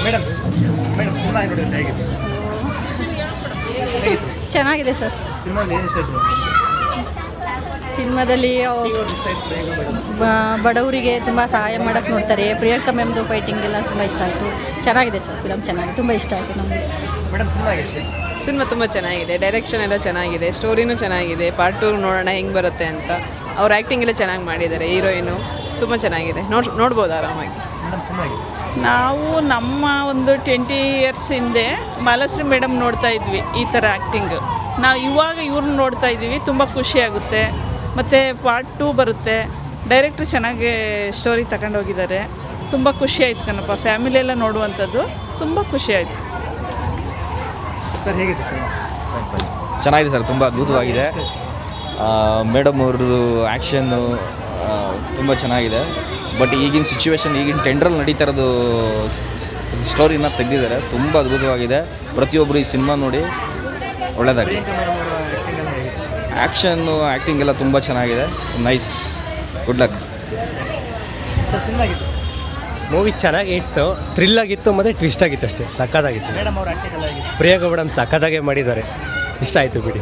Madam madam cinema ನೋಡಿದ್ರೆ ಹೇಗಿದೆ? ಚೆನ್ನಾಗಿದೆ ಸರ್. ಸಿನಿಮಾದಲ್ಲಿ ಏನು ಇಷ್ಟ ಆಯ್ತು? ಸಿನಿಮಾದಲ್ಲಿ ಬಡವರಿಗೆ ತುಂಬ ಸಹಾಯ ಮಾಡೋಕ್ಕೆ ನೋಡ್ತಾರೆ. ಪ್ರಿಯಾಂಕಾ ಮ್ಯಾಮ್ದು ಫೈಟಿಂಗ್ ಎಲ್ಲ ತುಂಬ ಇಷ್ಟ ಆಯಿತು. ಚೆನ್ನಾಗಿದೆ ಸರ್, ಫಿಲಮ್ ಚೆನ್ನಾಗಿದೆ, ತುಂಬ ಇಷ್ಟ ಆಯಿತು ನಮಗೆ. ಮೇಡಮ್ ಸಿನಿಮಾ ಹೇಗಿದೆ? ಸಿನಿಮಾ ತುಂಬ ಚೆನ್ನಾಗಿದೆ, ಡೈರೆಕ್ಷನ್ ಎಲ್ಲ ಚೆನ್ನಾಗಿದೆ, ಸ್ಟೋರಿನೂ ಚೆನ್ನಾಗಿದೆ. ಪಾರ್ಟ್ 2 ನೋಡೋಣ ಹೆಂಗೆ ಬರುತ್ತೆ ಅಂತ. ಅವ್ರ ಆ್ಯಕ್ಟಿಂಗ್ ಎಲ್ಲ ಚೆನ್ನಾಗಿ ಮಾಡಿದ್ದಾರೆ, ಹೀರೋಯಿನು ತುಂಬ ಚೆನ್ನಾಗಿದೆ, ನೋಡ್ಬೋದು ಆರಾಮಾಗಿ. ಮೇಡಮ್ ಸಿನಿಮಾ ಹೇಗಿದೆ? ನಾವು ನಮ್ಮ ಒಂದು 20 ಇಯರ್ಸ್ ಹಿಂದೆ ಮಾಲಾಶ್ರೀ ಮೇಡಮ್ ನೋಡ್ತಾ ಇದ್ವಿ ಈ ಥರ ಆ್ಯಕ್ಟಿಂಗ್. ನಾವು ಇವಾಗ ಇವ್ರನ್ನ ನೋಡ್ತಾ ಇದ್ದೀವಿ, ತುಂಬ ಖುಷಿಯಾಗುತ್ತೆ. ಮತ್ತು ಪಾರ್ಟ್ 2 ಬರುತ್ತೆ. ಡೈರೆಕ್ಟ್ರು ಚೆನ್ನಾಗಿ ಸ್ಟೋರಿ ತಗೊಂಡೋಗಿದ್ದಾರೆ. ತುಂಬ ಖುಷಿ ಆಯ್ತು ಕಣಪ್ಪ, ಫ್ಯಾಮಿಲಿ ಎಲ್ಲ ನೋಡುವಂಥದ್ದು ತುಂಬ ಖುಷಿ ಆಯಿತು. ಸರ್ ಹೇಗಿದೆ ಸಿನಿಮಾ? ಚೆನ್ನಾಗಿದೆ ಸರ್, ತುಂಬ ಅದ್ಭುತವಾಗಿದೆ. ಮೇಡಮ್ ಅವ್ರದ್ದು ಆ್ಯಕ್ಷನ್ನು ತುಂಬ ಚೆನ್ನಾಗಿದೆ. ಬಟ್ ಈಗಿನ ಸಿಚುವೇಶನ್, ಈಗಿನ ಟೆಂಡ್ರಲ್ಲಿ ನಡೀತಾ ಇರೋದು ಸ್ಟೋರಿನ ತೆಗೆದಿದ್ದಾರೆ, ತುಂಬ ಅದ್ಭುತವಾಗಿದೆ. ಪ್ರತಿಯೊಬ್ಬರು ಈ ಸಿನಿಮಾ ನೋಡಿ ಒಳ್ಳೆಯದಾಗಿದೆ. ಆ್ಯಕ್ಷನ್ನು ಆ್ಯಕ್ಟಿಂಗ್ ಎಲ್ಲ ತುಂಬ ಚೆನ್ನಾಗಿದೆ, nice, good luck. Sir cinema ಹೇಗಿದೆ? ಮೂವಿ ಚೆನ್ನಾಗಿತ್ತು, ಥ್ರಿಲ್ ಆಗಿತ್ತು ಮತ್ತು ಟ್ವಿಸ್ಟ್ ಆಗಿತ್ತು ಅಷ್ಟೇ, ಸಕ್ಕತ್ತಾಗಿತ್ತು. ಮೇಡಮ್ ಅವ್ರ ಆ್ಯಕ್ಟಿಂಗ್ ಎಲ್ಲ ಹೇಗಿದೆ? ಪ್ರಿಯಾಂಕಾ ಮೇಡಮ್ ಸಕ್ಕತ್ತಾಗೆ ಮಾಡಿದ್ದಾರೆ, ಇಷ್ಟ ಆಯಿತು ಬಿಡಿ.